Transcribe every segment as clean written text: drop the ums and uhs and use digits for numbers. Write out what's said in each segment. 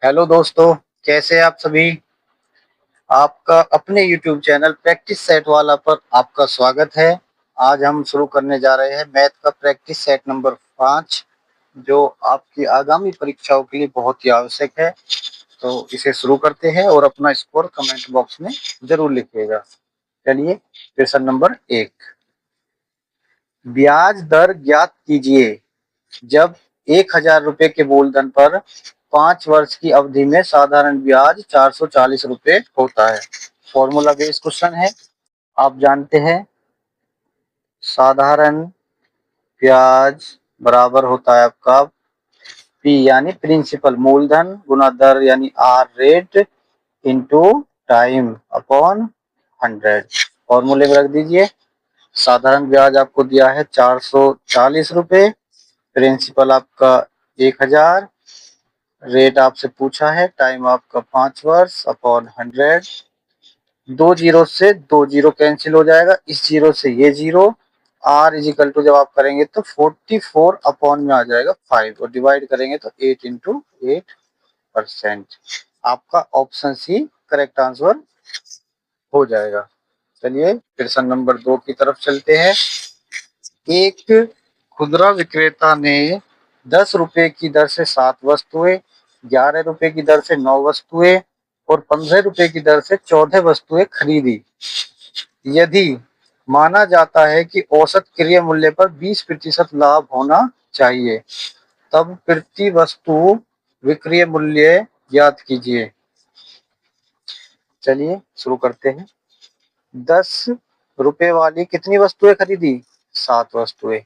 Hello दोस्तों, कैसे हैं आप सभी। आपका अपने YouTube चैनल प्रैक्टिस सेट वाला पर आपका स्वागत है। आज हम शुरू करने जा रहे हैं मैथ का प्रैक्टिस सेट नंबर 5, जो आपकी आगामी परीक्षाओं के लिए बहुत ही आवश्यक है। तो इसे शुरू करते हैं और अपना स्कोर कमेंट बॉक्स में जरूर लिखिएगा। चलिए, क्वेश्चन नंबर 1, ब्याज दर ज्ञात कीजिए जब 1,000 रुपए के मूलधन पर 5 वर्ष की अवधि में साधारण ब्याज 440 रुपए होता है। फॉर्मूला बेस्ड क्वेश्चन है। आप जानते हैं साधारण ब्याज बराबर होता है आपका पी यानी प्रिंसिपल मूलधन गुना दर यानी R rate into time upon 100। फॉर्मूले में रख दीजिए। साधारण ब्याज आपको दिया है 440 रुपए, प्रिंसिपल आपका 1,000, रेट आपसे पूछा है, टाइम आपका 5 वर्ष अपॉन 100। 2 जीरो से 2 जीरो कैंसिल हो जाएगा, इस जीरो से ये जीरो। आर इजिकल टू जब आप करेंगे तो 44 अपॉन में आ जाएगा 5 और डिवाइड करेंगे तो 8 × 8%। आपका ऑप्शन सी करेक्ट आंसर हो जाएगा। चलिए क्वेश्चन नंबर 2 की तरफ चलते हैं। एक खुदरा विक्रेता ने 10 रुपए की दर से 7 वस्तुएं, 11 रुपए की दर से 9 वस्तुएं और 15 रुपए की दर से 14 वस्तुएं खरीदी। यदि माना जाता है कि औसत क्रय मूल्य पर 20% लाभ होना चाहिए, तब प्रति वस्तु विक्रय मूल्य ज्ञात कीजिए। चलिए शुरू करते हैं। 10 रुपए वाली कितनी वस्तुएं खरीदी? 7 वस्तुएं,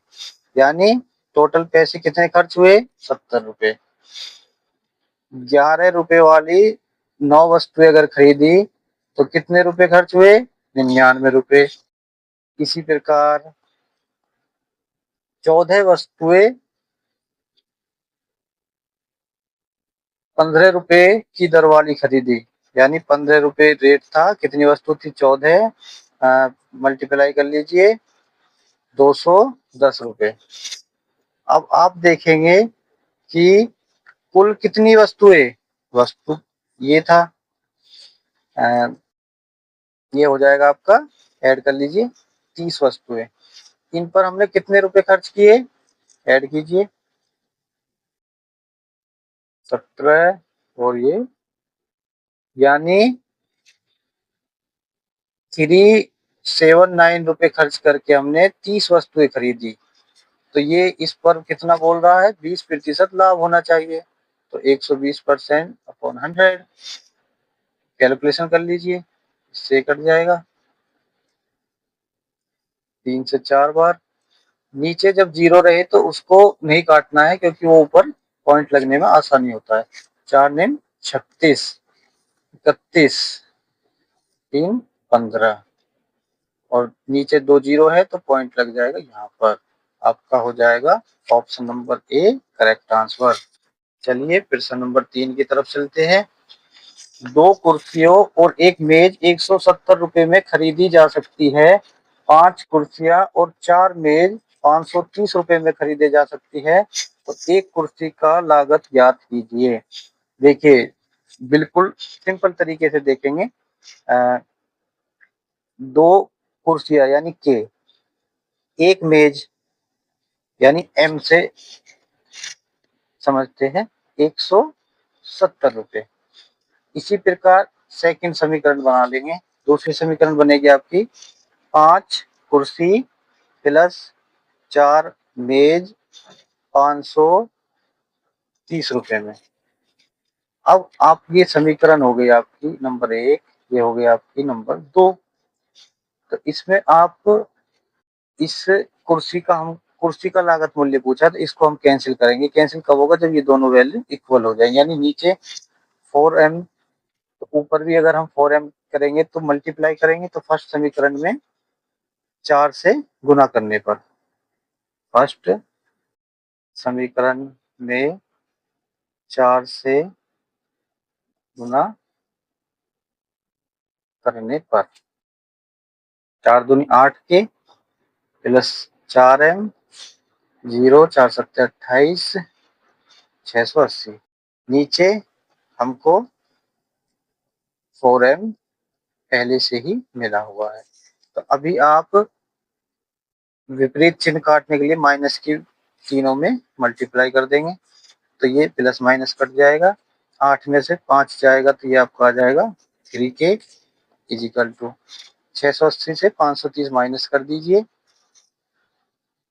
यानी टोटल पैसे कितने खर्च हुए? 70 रुपए। 11 रुपए वाली 9 वस्तुएं अगर खरीदी तो कितने रुपए खर्च हुए? 99 रुपए। इसी प्रकार 14 वस्तुएं 15 रुपए की दर वाली खरीदी, यानी 15 रुपए रेट था, कितनी वस्तु थी? 14, मल्टीप्लाई कर लीजिए 210 रुपए। अब आप देखेंगे कि कुल कितनी वस्तुएं, वस्तु ये था, ये हो जाएगा आपका, ऐड कर लीजिए 30 वस्तुएं। इन पर हमने कितने रुपए खर्च किए? ऐड कीजिए 17 और ये, यानी 379 रुपए खर्च करके हमने 30 वस्तुएं खरीदी। तो ये इस पर कितना बोल रहा है? 20% लाभ होना चाहिए। तो 120% अपॉन 100 कैलकुलेशन कर लीजिए, इससे कट जाएगा 3 से 4 बार। नीचे जब जीरो रहे तो उसको नहीं काटना है, क्योंकि वो ऊपर पॉइंट लगने में आसानी होता है। 4 9 36, 31, 3 15 और नीचे 2 जीरो है तो पॉइंट लग जाएगा यहाँ पर। आपका हो जाएगा option number A correct answer. चलिए प्रश्न नंबर 3 की तरफ चलते हैं। 2 कुर्सियों और एक मेज 170 रुपए में खरीदी जा सकती है। 5 कुर्सियां और 4 मेज 530 रुपए में खरीदे जा सकती है। तो एक कुर्सी का लागत ज्ञात कीजिए। देखिए, बिल्कुल सिंपल तरीके से देखेंगे। 2 कुर्सियां यानी के, एक मेज यानी एम से समझते हैं 170 रुपए। इसी प्रकार सेकंड समीकरण बना लेंगे। दूसरी समीकरण बनेगी आपकी 5 कुर्सी प्लस 4 मेज 530 रुपए में। अब आप ये समीकरण हो गई आपकी नंबर 1, ये हो गई आपकी नंबर 2। तो इसमें आप इस कुर्सी का लागत मूल्य पूछा, तो इसको हम कैंसिल करेंगे। कैंसिल कब होगा? जब ये दोनों वैल्यू इक्वल हो जाएंगे, यानी नीचे 4m, तो ऊपर भी अगर हम 4m करेंगे तो मल्टीप्लाई करेंगे तो फर्स्ट समीकरण में 4 से गुना करने पर, फर्स्ट समीकरण में 4 से गुना करने पर 4 दूनी 8 के प्लस 4m, 0 4 7 28, 680। नीचे हमको 4m पहले से ही मिला हुआ है। तो अभी आप विपरीत चिन्ह काटने के लिए माइनस की तीनों में मल्टीप्लाई कर देंगे, तो ये प्लस माइनस कट जाएगा। 8 में से 5 जाएगा तो ये आपका आ जाएगा 3k इजिकल टू 680 से 530 माइनस कर दीजिए,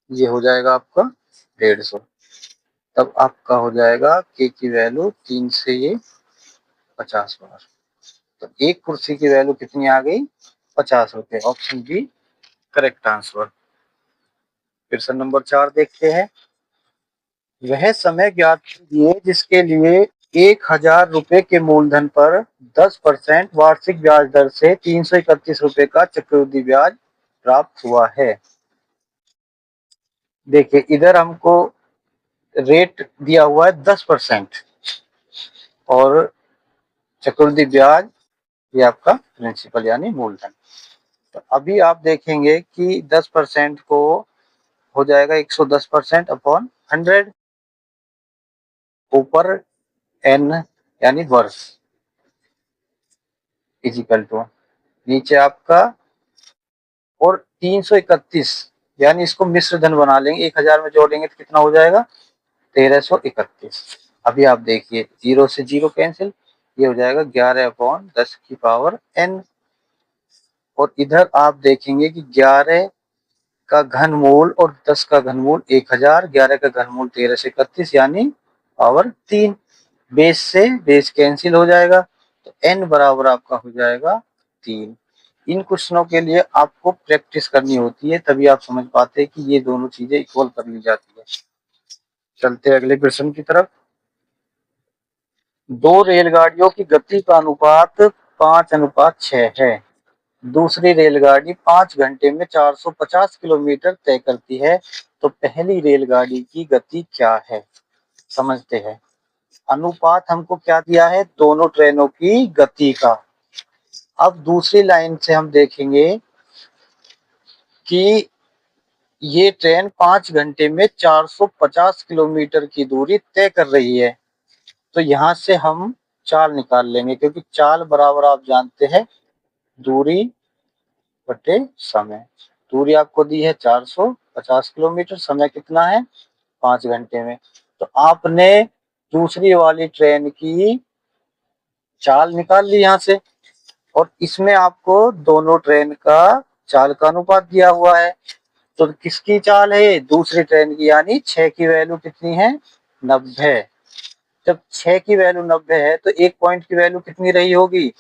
ये हो जाएगा आपका 150। तब आपका हो जाएगा k की वैल्यू 3 से ये 50 बार। तो एक कुर्सी की वैल्यू कितनी आ गई? 50 रुपए। Option B correct answer. Question number 4 देखते हैं। वह समय ज्ञात कीजिए जिसके लिए 1000 रुपए के मूलधन पर 10% वार्षिक ब्याज दर से 331 रुपए का चक्रवृद्धि ब्याज प्राप्त हुआ है। देखिए इधर हमको रेट दिया हुआ है 10% और चक्रवृद्धि ब्याज ये आपका प्रिंसिपल यानी मूलधन। तो अभी आप देखेंगे कि 10% को हो जाएगा 110% अपॉन 100, ऊपर n यानी वर्ष इजिकल टू नीचे आपका और 331 यानी इसको मिश्र धन बना लेंगे, 1000 में जोड़ेंगे तो कितना हो जाएगा? 1331। अभी आप देखिए 0 से 0 कैंसिल, ये हो जाएगा 11/10⁻n। और इधर आप देखेंगे कि 11 का घनमूल और 10 का घनमूल 1000, 11 का घनमूल 1331 यानी पावर 3। बेस से बेस कैंसिल हो जाएगा तो n बराबर आपका हो जाएगा 3। इन क्वेश्चनों के लिए आपको प्रैक्टिस करनी होती है, तभी आप समझ पाते हैं कि ये दोनों चीजें इक्वल कर ली जाती है। चलते हैं अगले प्रश्न की तरफ। दो रेलगाड़ियों की गति का अनुपात 5:6 है। दूसरी रेलगाड़ी 5 घंटे में 450 किलोमीटर तय करती है, तो पहली रेलगाड़ी की गति क्या है? समझते हैं। अनुपात हमको क्या दिया है? दोनों ट्रेनों की गति का। अब दूसरी लाइन से हम देखेंगे कि ये ट्रेन 5 घंटे में 450 किलोमीटर की दूरी तय कर रही है, तो यहां से हम चाल निकाल लेंगे, क्योंकि चाल बराबर आप जानते हैं दूरी बटे समय। दूरी आपको दी है 450 किलोमीटर, समय कितना है? 5 घंटे में। तो आपने दूसरी वाली ट्रेन की चाल निकाल ली यहां से, और इसमें आपको दोनों ट्रेन का चाल का अनुपात दिया हुआ है। तो किसकी चाल है? दूसरी ट्रेन की, यानी 6 की वैल्यू कितनी है? 90। जब 6 की वैल्यू 90 है तो एक पॉइंट की वैल्यू कितनी रही होगी?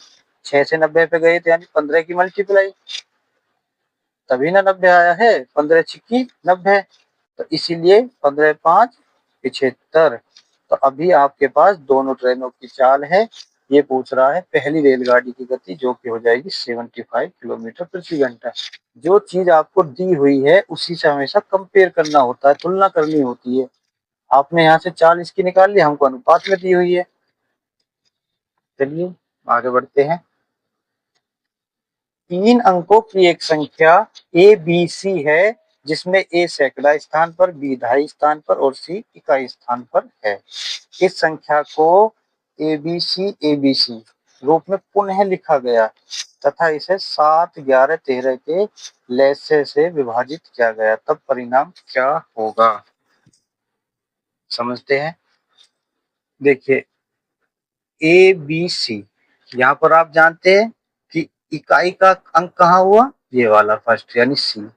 6 से 90 पे गए थे यानी 15 की मल्टीप्लाई, तभी ना 90 आया है। 15 छिक्की 90, तो इसीलिए 15×5 = 75। तो अभी आपके पास दोनों ट्रेनों की चाल है। ये पूछ रहा है पहली रेलगाड़ी की गति, जो कि हो जाएगी 75 किलोमीटर प्रति घंटा। जो चीज आपको दी हुई है उसी से हमेशा कंपेयर करना होता है, तुलना करनी होती है। आपने यहाँ से चाल इसकी निकाल ली, हमको अनुपात में दी हुई है। चलिए आगे बढ़ते हैं। 3 अंकों की एक संख्या ए बी सी है, जिसमें ए सैकड़ा स्थान पर, बी दहाई स्थान पर और सी इकाई स्थान पर है। इस संख्या को एबीसी रूप में पुनः लिखा गया तथा इसे 7, 11, 13 के लैसे से विभाजित किया गया, तब परिणाम क्या होगा? समझते हैं। देखिए ए बी सी, यहाँ पर आप जानते हैं कि इकाई का अंक कहाँ हुआ? ये वाला फर्स्ट यानी सी।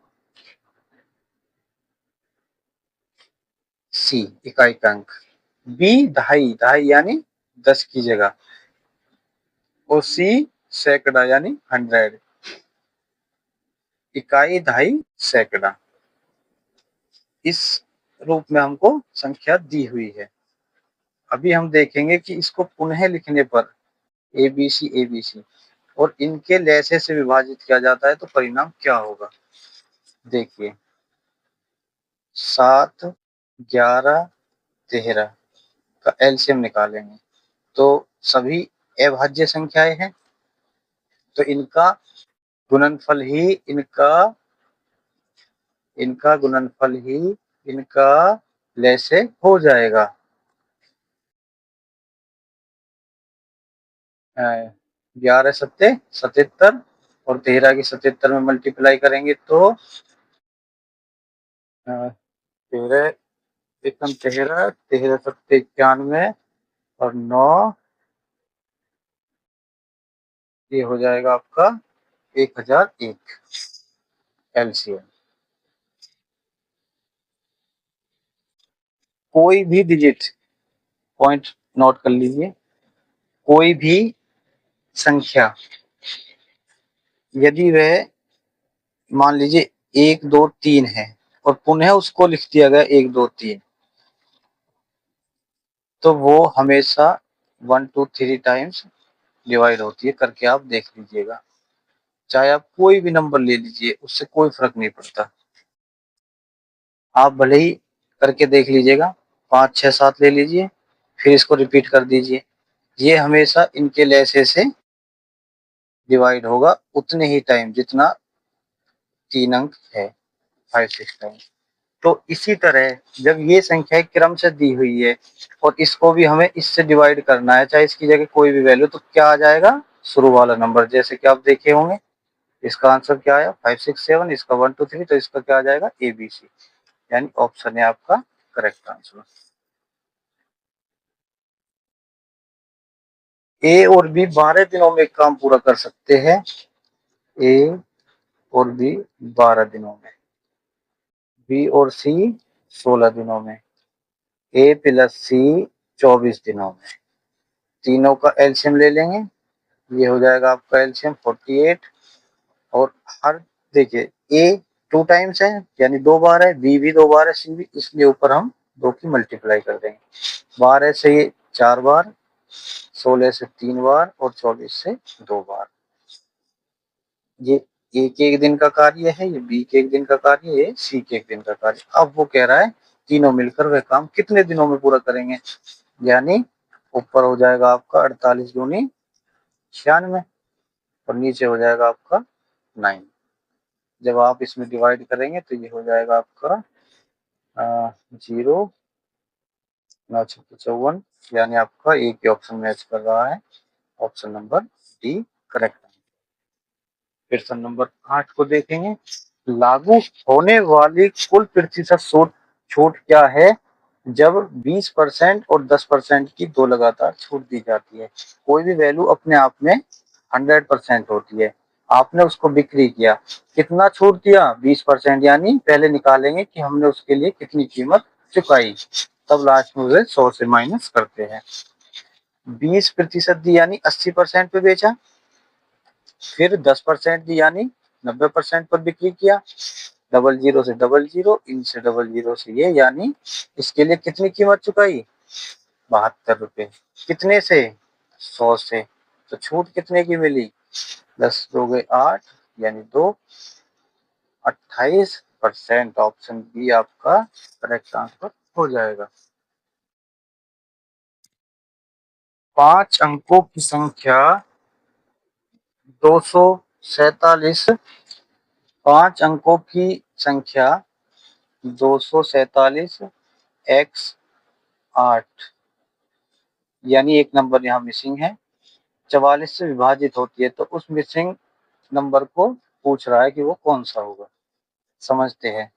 सी इकाई का अंक, बी दहाई, दहाई यानी 10 की जगह, और सी सैकड़ा यानी 100। इकाई, दहाई, सैकड़ा, इस रूप में हमको संख्या दी हुई है। अभी हम देखेंगे कि इसको पुनः लिखने पर एबीसी और इनके लैसे से विभाजित किया जाता है तो परिणाम क्या होगा? देखिए 7, 11, 13 का एलसीएम निकालेंगे तो सभी अभाज्य संख्याएं हैं, तो इनका गुणनफल ही इनका गुणनफल ही इनका लैसे हो जाएगा। 11 सत्ते 77 और 13 की 77 में मल्टीप्लाई करेंगे तो 13 एकम 13, 13 सत्ते 91 और 9 ये हो जाएगा आपका 1001 एलसीएम। कोई भी डिजिट, पॉइंट नोट कर लीजिए, कोई भी संख्या यदि वह मान लीजिए 1 2 3 है और पुनः उसको लिख दिया गया 1 2 3, तो वो हमेशा 1 2 3 टाइम्स डिवाइड होती है। करके आप देख लीजिएगा, चाहे आप कोई भी नंबर ले लीजिए, उससे कोई फर्क नहीं पड़ता। आप भले ही करके देख लीजिएगा, 5 6 7 ले लीजिए, फिर इसको रिपीट कर दीजिए, ये हमेशा इनके लहजे से डिवाइड होगा उतने ही टाइम जितना 3 अंक है, 5 6 टाइम। तो इसी तरह जब ये संख्या क्रम से दी हुई है और इसको भी हमें इससे डिवाइड करना है, चाहे इसकी जगह कोई भी वैल्यू, तो क्या आ जाएगा, शुरू वाला नंबर। जैसे कि आप देखे होंगे इसका आंसर क्या आया 5 6 7, इसका 1 2 3, तो इसका क्या आ जाएगा ABC, यानी ऑप्शन है आपका करेक्ट आंसर। ए और बी 12 दिनों में काम पूरा कर सकते हैं, ए और बी 12 दिनों में, बी और सी 16 दिनों में, ए प्लस सी 24 दिनों में। तीनों का एलसीएम ले लेंगे, ये हो जाएगा आपका एलसीएम 48। और हर देखिए ए 2 टाइम्स है यानी 2 बार है, बी भी 2 बार है, सी भी, इसलिए ऊपर हम 2 की मल्टीप्लाई कर देंगे। 12 से ये 4 बार, 16 से 3 बार और 24 से 2 बार। ये ए के एक दिन का कार्य है, ये बी के एक दिन का कार्य है, ये सी के एक दिन का कार्य। अब वो कह रहा है तीनों मिलकर वह काम कितने दिनों में पूरा करेंगे, यानी ऊपर हो जाएगा आपका 48 दूनी 96 और नीचे हो जाएगा आपका 9। जब आप इसमें डिवाइड करेंगे तो ये हो जाएगा आपका 0 9 6 54, यानी आपका एक ही ऑप्शन मैच कर रहा है, option number D correct. Question number 8 को देखेंगे। लागू होने वाली कुल प्रतिशत छूट छूट क्या है जब 20% और 10% की दो लगातार छूट दी जाती है। कोई भी वैल्यू अपने आप में 100% होती है, आपने उसको बिक्री किया, कितना छूट दिया 20%, यानी पहले निकालेंगे कि हमने उसके लिए कितनी कीमत चुकाई, तब लास्ट में उसे 100 से माइनस करते हैं। 20% दी यानी 80% पे बेचा, फिर 10% दी यानी 90% पर बिक्री किया, डबल जीरो से डबल जीरो, इनसे डबल जीरो से ये, यानी इसके लिए कितनी कीमत चुकाई 72 रुपए। कितने से 100 से, तो छूट कितने की मिली 10 दो गए 8 यानी 2 28%। ऑप्शन बी आपका करेक्ट आंसर हो जाएगा। 5 अंकों की संख्या 247, 5 अंकों की संख्या 247 x 8, यानी एक नंबर यहाँ मिसिंग है, 44 से विभाजित होती है, तो उस मिसिंग नंबर को पूछ रहा है कि वो कौन सा होगा। समझते हैं,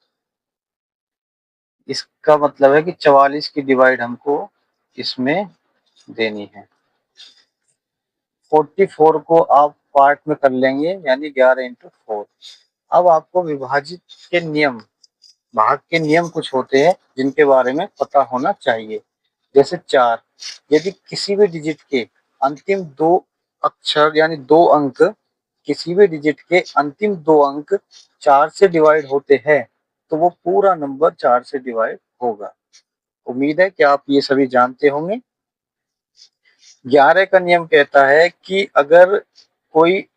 इसका मतलब है कि 44 की डिवाइड हमको इसमें देनी है। 44 को आप पार्ट में कर लेंगे, यानी 11 इंटू 4। अब आपको विभाजित के नियम, भाग के नियम कुछ होते हैं जिनके बारे में पता होना चाहिए। जैसे 4, यदि किसी भी डिजिट के अंतिम 2 अक्षर यानी 2 अंक, किसी भी डिजिट के अंतिम 2 अंक 4 से डिवाइड होते हैं तो वो पूरा नंबर 4 से डिवाइड होगा। उम्मीद है कि आप ये सभी जानते होंगे। 11 का नियम कहता है कि अगर कोई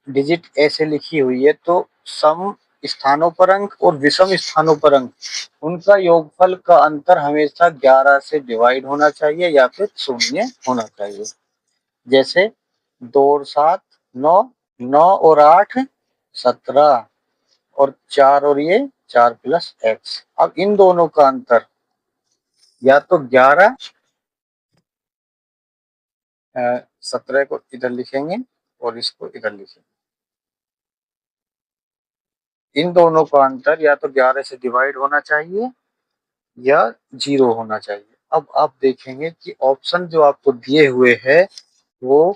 डिजिट ऐसे लिखी हुई है तो सम स्थानों पर अंक और विषम स्थानों पर अंक, उनका योगफल का अंतर हमेशा 11 से डिवाइड होना चाहिए या फिर शून्य होना चाहिए। जैसे 2 और 7 9, 9 और 8 17 और 4 और ये 4 प्लस x। अब इन दोनों का अंतर या तो 11 17 को इधर लिखेंगे और इसको इधर लिखेंगे। इन दोनों का अंतर या तो 11 से डिवाइड होना चाहिए या 0 होना चाहिए। अब आप देखेंगे कि ऑप्शन जो आपको दिए हुए हैं वो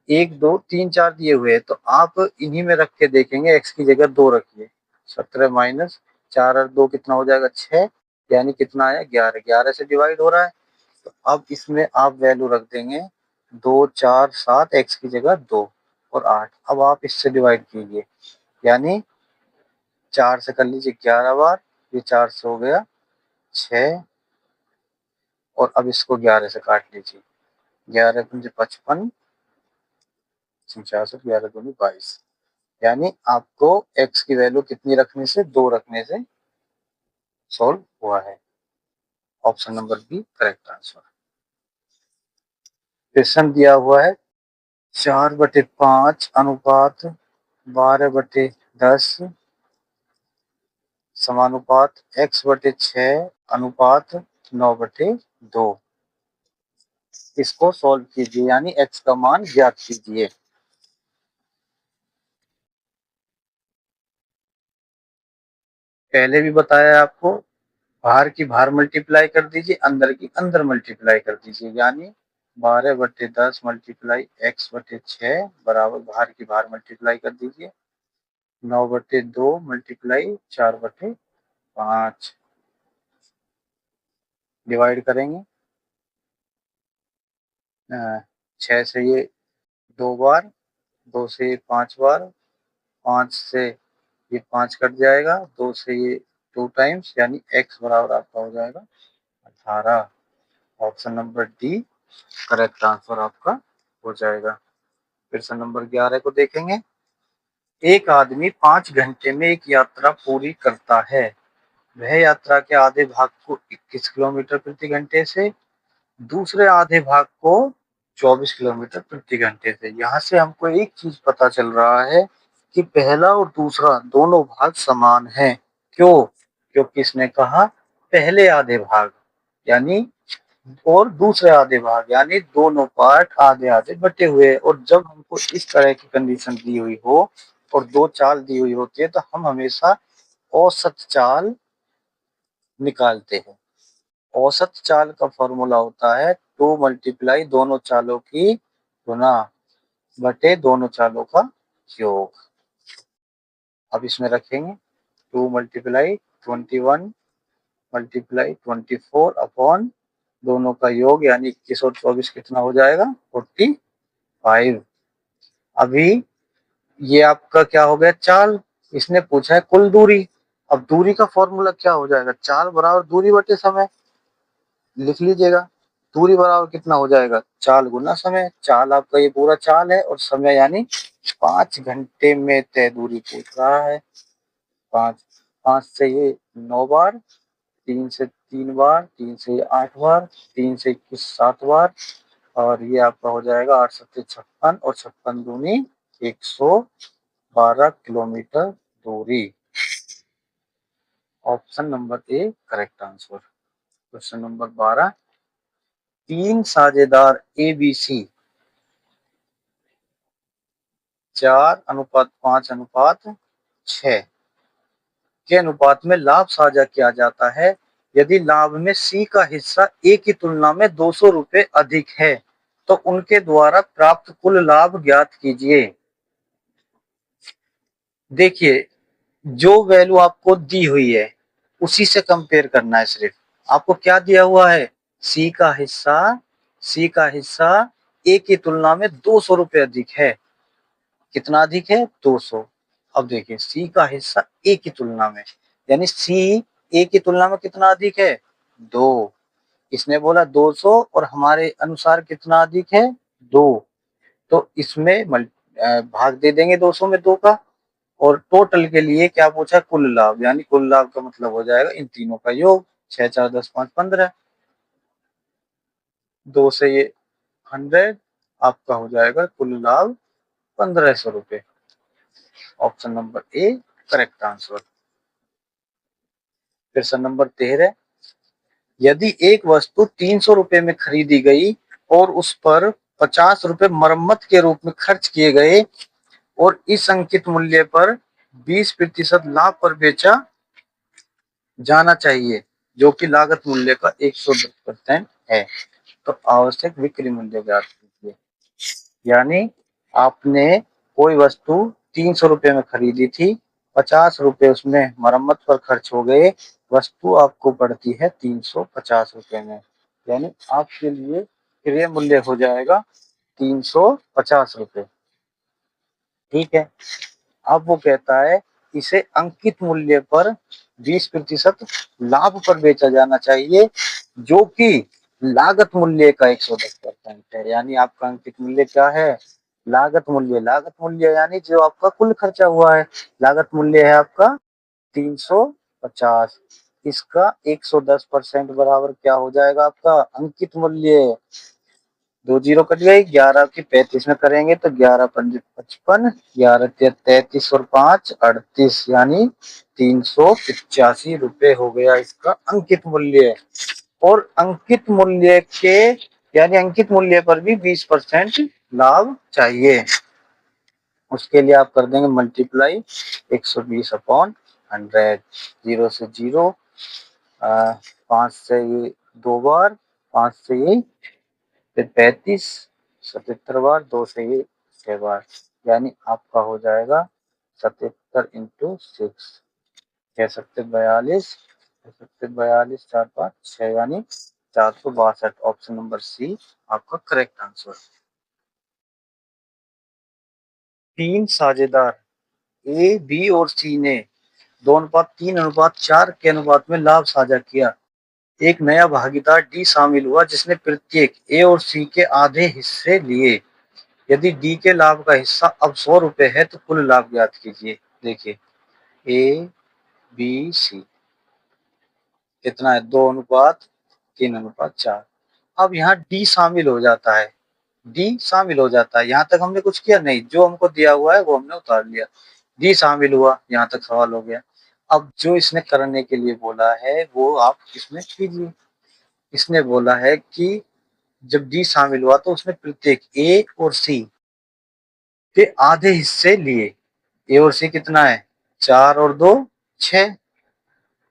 1 2 3 4 दिए हुए हैं, तो आप इन्हीं में रख के देखेंगे। x की जगह 2 रखिए। 17 माइनस 4 और 2 कितना हो जाएगा 6, यानी कितना आया 11। 11 से डिवाइड हो रहा है, तो अब इसमें आप वैल्यू रख देंगे 2 4 7, x की जगह 2 और 8। अब आप इससे डिवाइड कीजिए, यानी 4 से कर लीजिए 11 बार, ये 4 से हो गया 6, और अब इसको 11 से काट लीजिए। 11 पंजे 55, 66, 11 दूनी 22, यानी आपको x की वैल्यू कितनी रखने से 2 रखने से सॉल्व हुआ है। Option number B correct answer. Question दिया हुआ है 4/5 अनुपात 12/10 समानुपात x/6 अनुपात 9/2। इसको सॉल्व कीजिए, यानी x का मान ज्ञात कीजिए। पहले भी बताया आपको, बाहर की बाहर मल्टीप्लाई कर दीजिए, अंदर की अंदर मल्टीप्लाई कर दीजिए, यानी 12/10 मल्टीप्लाई x/6 बराबर बाहर की बाहर मल्टीप्लाई कर दीजिए 9/2 मल्टीप्लाई 4/5। डिवाइड करेंगे 6 से ये 2 बार, 2 से ये 5 बार, 5 से ये 5 कट जाएगा, 2 से ये 2 टाइम्स, यानी x बराबर आपका हो जाएगा 18। Option number D correct answer आपका हो जाएगा। क्वेश्चन नंबर 11 को देखेंगे। एक आदमी 5 घंटे में एक यात्रा पूरी करता है। वह यात्रा के आधे भाग को 21 किलोमीटर प्रति घंटे से, दूसरे आधे भाग को 24 किलोमीटर प्रति घंटे से। यहाँ से हमको एक चीज पता चल रहा है कि पहला और दूसरा दोनों भाग समान हैं। क्यों? क्योंकि इसने कहा पहले आधे भाग यानी और दूसरे आधे भाग, यानी दोनों पार्ट आधे आधे बटे हुए। और जब हमको इस तरह की कंडीशन दी हुई हो और दो चाल दी हुई होती है, तो हम हमेशा औसत चाल निकालते हैं। औसत चाल का फॉर्मूला होता है 2 मल्टीप्लाई दोनों चालों की गुना बटे दोनों चालों का योग। अब इसमें रखेंगे 2 मल्टीप्लाई 21 मल्टीप्लाई 24 अपॉन दोनों का योग, यानी 21 और 24 कितना हो जाएगा 45। अभी ये आपका क्या हो गया चाल, इसने पूछा है कुल दूरी। अब दूरी का फॉर्मूला क्या हो जाएगा, चाल बराबर दूरी बटे समय। लिख लीजिएगा, दूरी बराबर कितना हो जाएगा चाल गुना समय। चाल आपका ये पूरा चाल है और समय यानी 5 घंटे में तय दूरी पूछ रहा है। 5 5 से ये 9 बार, 3 से 3 बार, 3 से ये 8 बार, 3 से 21 7 बार, और ये आपका हो जाएगा 8 7 56 और 56 दूनी 112 किलोमीटर दूरी। Option number A correct answer. Question number 12। 3 साझेदार ABC 4:5:6 के अनुपात में लाभ साझा किया जाता है। यदि लाभ में C का हिस्सा A की तुलना में 200 रुपए अधिक है, तो उनके द्वारा प्राप्त कुल लाभ ज्ञात कीजिए। देखिए, जो वैल्यू आपको दी हुई है उसी से कंपेयर करना है। सिर्फ आपको क्या दिया हुआ है, सी का हिस्सा, सी का हिस्सा ए की तुलना में 200 रुपए अधिक है। कितना अधिक है 200। अब देखिए सी का हिस्सा ए की तुलना में, यानी सी ए की तुलना में कितना अधिक है 2। इसने बोला 200 और हमारे अनुसार कितना अधिक है 2, तो इसमें भाग दे देंगे 200 में 2 का। और टोटल के लिए क्या पूछा, कुल लाभ, यानी कुल लाभ का मतलब हो जाएगा इन तीनों का योग। 6 4 10 5 15, 2 से ये 100, आपका हो जाएगा कुल लाभ 1500 रुपए। Option number A correct answer. Question number 13। यदि एक वस्तु 300 रुपए में खरीदी गई और उस पर ₹50 मरम्मत के रूप में खर्च किए गए और इस अंकित मूल्य पर 20% लाभ पर बेचा जाना चाहिए, जो कि लागत मूल्य का 110% है। तो आवश्यक बिक्री मूल्य ज्ञात कीजिए। यानी आपने कोई वस्तु ₹300 में खरीदी थी, ₹50 उसमें मरम्मत पर खर्च हो गए, वस्तु आपको पड़ती है ₹350 में। यानी आपके लिए क्रय मूल्य हो जाएगा ₹350। ठीक है। अब वो कहता है इसे अंकित मूल्य पर 20% लाभ पर बेचा जाना चाहिए, जो कि लागत मूल्य का 110% है। यानी आपका अंकित मूल्य क्या है? लागत मूल्य। लागत मूल्य यानी जो आपका कुल खर्चा हुआ है, लागत मूल्य है आपका 350। इसका 110% बराबर क्या हो जाएगा? आपका अंकित मूल्य। 2 जीरो कट गई, 11 की 35 में करेंगे तो 11 पंजे 55, 11 तिया 33 और 5 38, यानी ₹385 हो गया इसका अंकित मूल्य। और अंकित मूल्य के यानी अंकित मूल्य पर भी 20% लाभ चाहिए। उसके लिए आप कर देंगे मल्टीप्लाई 120/100। 0 से 0, 5 से ये 2 बार, 5 से ये फिर 35, 77 बार, 2 से ये 6 बार, यानी आपका हो जाएगा 77 इंटू 6, 42, 4, 5, 6, यानी 462। ऑप्शन नंबर सी आपका करेक्ट आंसर। 3 साझेदार ए, बी और सी ने 2:3:4 के अनुपात में लाभ साझा किया। एक नया भागीदार डी शामिल हुआ जिसने प्रत्येक ए और सी के आधे हिस्से लिए। यदि डी के लाभ का हिस्सा अब ₹100 है तो कुल लाभ ज्ञात कीजिए। देखिए ए, बी, सी कितना है? 2:3:4। अब यहाँ डी शामिल हो जाता है। डी शामिल हो जाता है। यहाँ तक हमने कुछ किया नहीं, जो हमको दिया हुआ है वो हमने उतार लिया। डी शामिल हुआ, यहाँ तक सवाल हो गया। अब जो इसने करने के लिए बोला है वो आप इसमें कीजिए। इसने बोला है कि जब डी शामिल हुआ तो उसने प्रत्येक ए और सी के आधे हिस्से लिए। ए और सी कितना है? 4 और 2 6,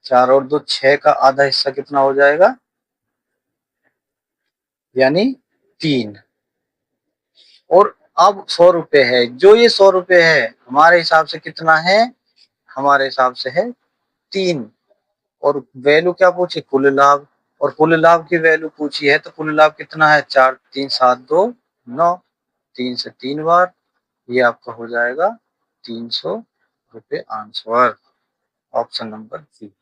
4 और 2 6 का आधा हिस्सा कितना हो जाएगा? यानी 3। और अब ₹100 है, जो ये ₹100 है हमारे हिसाब से कितना है? हमारे हिसाब से है 3। और वैल्यू क्या पूछी? कुल लाभ। और कुल लाभ की वैल्यू पूछी है तो कुल लाभ कितना है? 4 3 7 2 9, 3 से 3 बार, ये आपका हो जाएगा ₹300 आंसर। ऑप्शन नंबर सी।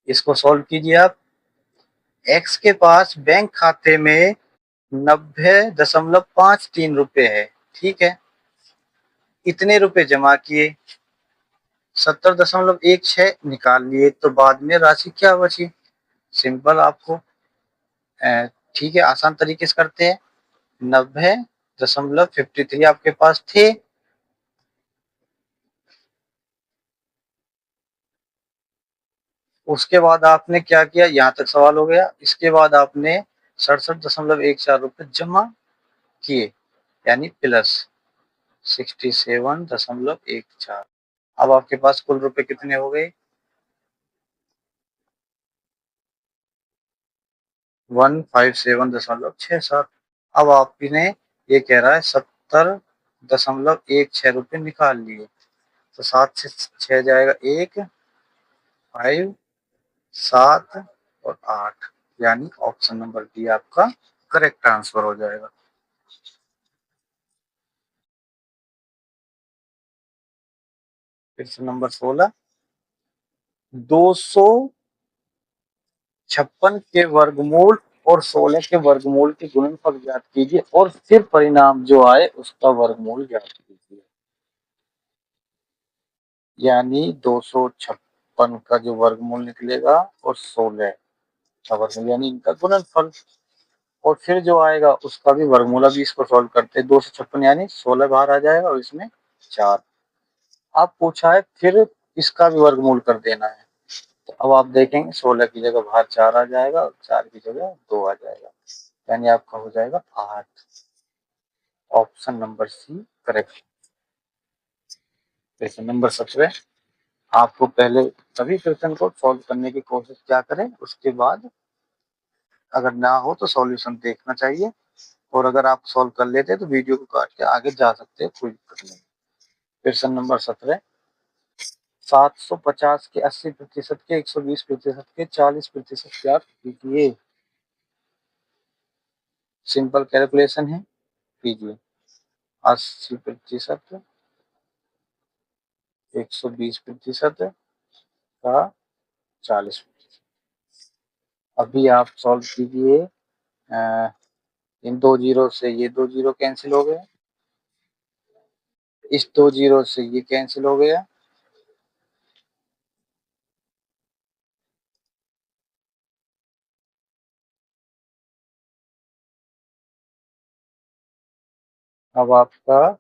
इसको सॉल्व कीजिए आप। एक्स के पास बैंक खाते में ₹90.53 है। ठीक है। इतने रुपए जमा किए, 70.16 निकाल लिए, तो बाद में राशि क्या बची? सिंपल आपको ठीक है, आसान तरीके से करते हैं। 90.53 आपके पास थे, उसके बाद आपने क्या किया? यहाँ तक सवाल हो गया। इसके बाद आपने ₹67.14 जमा किए, यानी प्लस 67.14। अब आपके पास कुल रुपए कितने हो गए? 157.67। अब आपने ये कह रहा है ₹70.16 निकाल लिए, तो 7 से 6 जाएगा 1, 5, 7 और 8, यानी ऑप्शन नंबर डी आपका करेक्ट आंसर हो जाएगा। फिर से नंबर 16, 256 के वर्गमूल और 16 के वर्गमूल के गुणनफल ज्ञात कीजिए और फिर परिणाम जो आए उसका वर्गमूल ज्ञात कीजिए। यानी 256 का जो वर्गमूल निकलेगा और 16 का वर्गमूल, यानी इनका गुणनफल, और फिर जो आएगा उसका भी वर्गमूल। अभी इसको सॉल्व करते हैं। 256 यानी 16 बाहर आ जाएगा और इसमें 4। अब पूछा है फिर इसका भी वर्गमूल कर देना है, तो अब आप देखेंगे 16 की जगह बाहर 4 आ जाएगा और 4 की जगह 2 आ जाएगा, यानी आपका हो जाएगा 8। Option number C correct. Question number 17, आपको पहले सभी क्वेश्चन को सॉल्व करने की कोशिश क्या करें, उसके बाद अगर ना हो तो सॉल्यूशन देखना चाहिए, और अगर आप सॉल्व कर लेते तो वीडियो को काट के आगे जा सकते हैं, कोई दिक्कत नहीं। क्वेश्चन नंबर 17, 750 के 80% के 120% के 40% क्या कीजिए। सिंपल कैलकुलेशन है, कीजिए। 80%, 120% का 40%। अभी आप सॉल्व कीजिए। इन दो जीरो से ये दो जीरो कैंसिल हो गए, इस दो जीरो से ये कैंसिल हो गया, अब आपका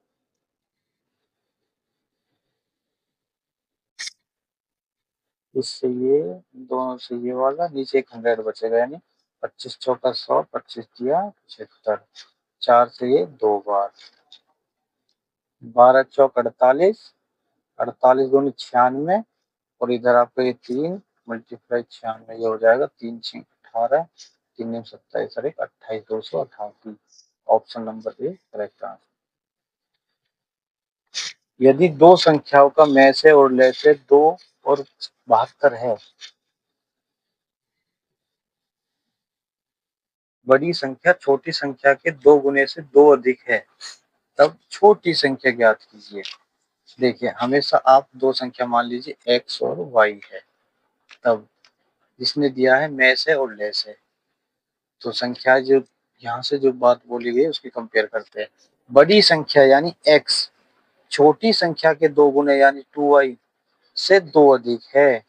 इससे ये दोनों से ये वाला नीचे एक 100 बचेगा, यानी 25 चौका 100, 25 दिया 75, 4 से ये 2 बार, 12 चौक 48, 48 दूनी 96, और इधर आपका ये 3 मल्टीप्लाई 96, ये हो जाएगा 3 6 18, 3 9 27 और 1 28, 288। Option number A correct answer. यदि दो संख्याओं का में से और ले से 2 और 72 है, बड़ी संख्या छोटी संख्या के 2 गुने से 2 अधिक है, तब छोटी संख्या ज्ञात कीजिए। देखिए हमेशा आप दो संख्या मान लीजिए x और y है, तब जिसने दिया है में से और ले से, तो संख्या जो यहाँ से जो बात बोली गई उसकी कंपेयर करते हैं। बड़ी संख्या यानी x छोटी संख्या के 2 गुने यानी 2y से 2 अधिक है,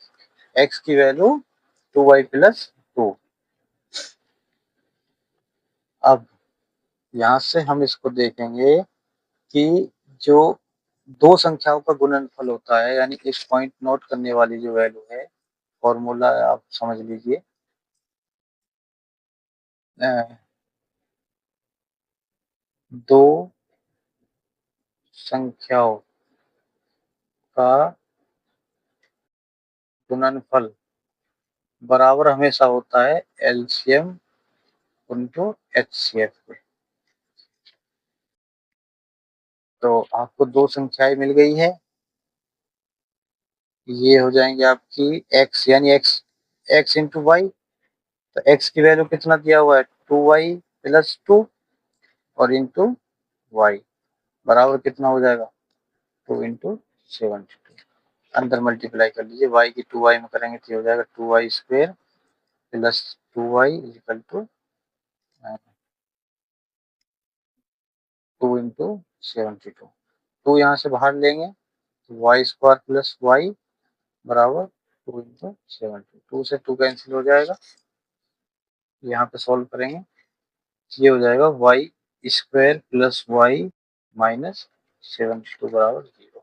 x की वैल्यू 2y प्लस 2। अब यहाँ से हम इसको देखेंगे कि जो दो संख्याओं का गुणनफल होता है, यानी इस पॉइंट नोट करने वाली जो वैल्यू है, फॉर्मूला आप समझ लीजिए। दो संख्याओं का गुणनफल बराबर हमेशा होता है एलसीएम इंटू एचसीएफ के। तो आपको दो संख्याएं मिल गई है, ये हो जाएंगे आपकी x यानी x इंटू वाई। तो x की वैल्यू कितना दिया हुआ है 2y प्लस 2, और इंटू वाई बराबर कितना हो जाएगा 2 इंटू 72। अंदर मल्टीप्लाई कर लीजिए, y की 2y में करेंगे तो हो जाएगा 2y square plus 2y equal to 2 into 72। 2 यहाँ से बाहर लेंगे तो वाई स्क्वायर प्लस वाई बराबर 2 इंटू 72। 2 से 2 कैंसिल हो जाएगा, यहाँ पे सॉल्व करेंगे, ये हो जाएगा y square plus y minus 72 बराबर 0।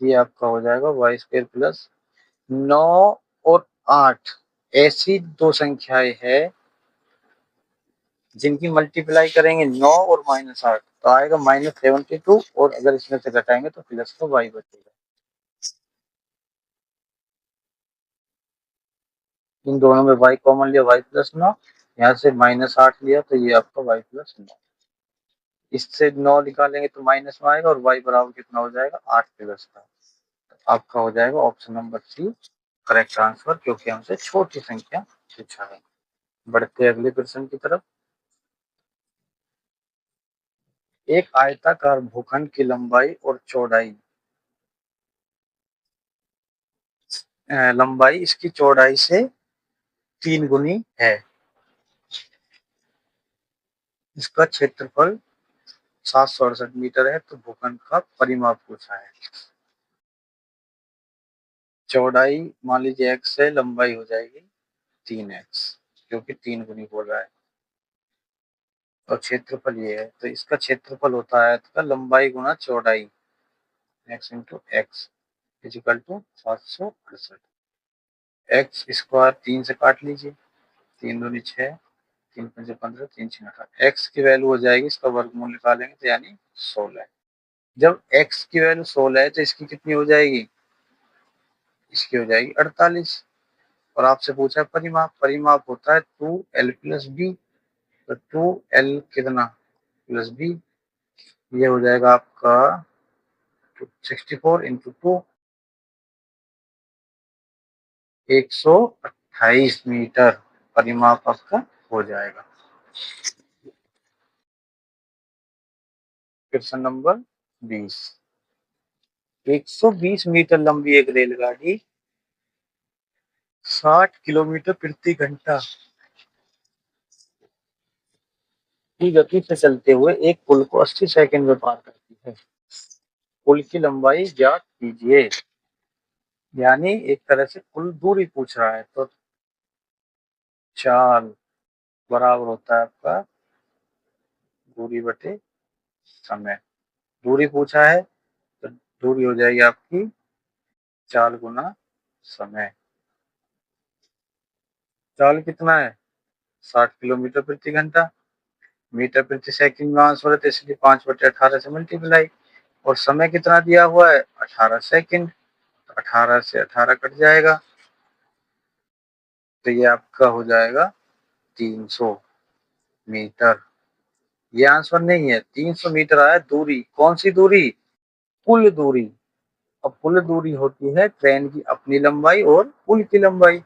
ये आपका हो जाएगा वाई स्क्वायर प्लस 9 और 8 ऐसी दो संख्याएं हैं जिनकी मल्टीप्लाई करेंगे 9 और -8 तो आएगा -72, और अगर इसमें से घटाएंगे तो प्लस का वाई बचेगा। इन दोनों में y कॉमन लिया, y प्लस 9, यहाँ से -8 लिया तो ये आपका y प्लस 9। इससे 9 निकालेंगे तो माइनस में आएगा, और y बराबर कितना हो जाएगा 8 प्लस का। तो आपका हो जाएगा option number C correct answer, क्योंकि हमसे छोटी संख्या पूछा है। बढ़ते अगले प्रश्न की तरफ। एक आयताकार भूखंड की लंबाई और चौड़ाई, लंबाई इसकी चौड़ाई से 3 गुनी है, इसका क्षेत्रफल 768 मीटर है, तो भूखंड का परिमाप पूछा है। चौड़ाई मान लीजिए x है, लंबाई हो जाएगी 3x, क्योंकि 3 गुनी बोल रहा है, और क्षेत्रफल ये है, तो इसका क्षेत्रफल होता है इसका लंबाई गुना चौड़ाई, x into x is equal to 768। X square 3 से काट लीजिए, 3 दूनी 6, 3 पंजे 15, 3 छः 18। एक्स की वैल्यू हो जाएगी, इसका वर्गमूल निकालेंगे तो यानी 16। जब एक्स की वैल्यू 16 है तो इसकी कितनी हो जाएगी, इसकी हो जाएगी 48। और आपसे पूछा है परिमाप, परिमाप होता है 2l प्लस बी, तो 2l कितना प्लस बी, ये हो जाएगा आपका 64 इंटू 2, 128 मीटर परिमाप आपका हो जाएगा। क्वेश्चन नंबर 20, 120 मीटर लंबी एक रेलगाड़ी 60 किलोमीटर प्रति घंटा की गति से चलते हुए एक पुल को 80 सेकंड में पार करती है। पुल की लंबाई ज्ञात कीजिए। यानी एक तरह से कुल दूरी पूछ रहा है, तो चाल बराबर होता है आपका दूरी बटे समय। दूरी पूछा है तो दूरी हो जाएगी आपकी चाल गुना समय। चाल कितना है, 60 किलोमीटर प्रति घंटा, मीटर प्रति सेकंड में आंसर है तो इसलिए 5/18 से मल्टीप्लाई। और समय कितना दिया हुआ है, 18 सेकंड, 18 से 18 कट जाएगा तो ये आपका हो जाएगा 300 मीटर। ये आंसर नहीं है, 300 मीटर आया दूरी। कौन सी दूरी, कुल दूरी। अब कुल दूरी होती है ट्रेन की अपनी लंबाई और पुल की लंबाई।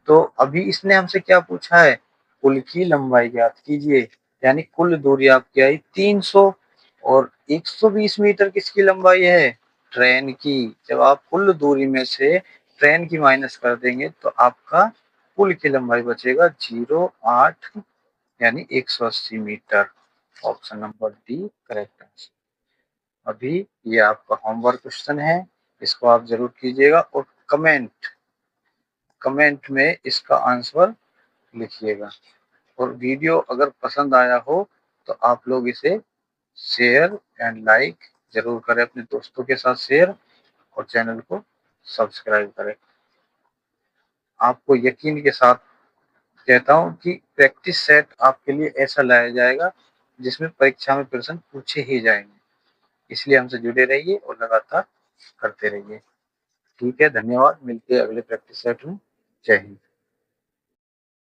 तो अभी इसने हमसे क्या पूछा है, पुल की लंबाई ज्ञात कीजिए। यानी कुल दूरी आपकी आई 300 और 120 मीटर किसकी लंबाई है, ट्रेन की। जब आप कुल दूरी में से ट्रेन की माइनस कर देंगे तो आपका पुल की लंबाई बचेगा 0.8 यानी 180 metre. Option number D correct answer. अभी ये आपका होमवर्क क्वेश्चन है, इसको आप जरूर कीजिएगा और कमेंट में इसका आंसर लिखिएगा। और वीडियो अगर पसंद आया हो तो आप लोग इसे शेयर एंड लाइक जरूर करें, अपने दोस्तों के साथ शेयर, और चैनल को सब्सक्राइब करें। आपको यकीन के साथ कहता हूँ कि प्रैक्टिस सेट आपके लिए ऐसा लाया जाएगा जिसमें परीक्षा में प्रश्न पूछे ही जाएंगे। इसलिए हमसे जुड़े रहिए और लगातार करते रहिए। ठीक है, धन्यवाद, मिलते हैं अगले प्रैक्टिस सेट में। जय हिंद।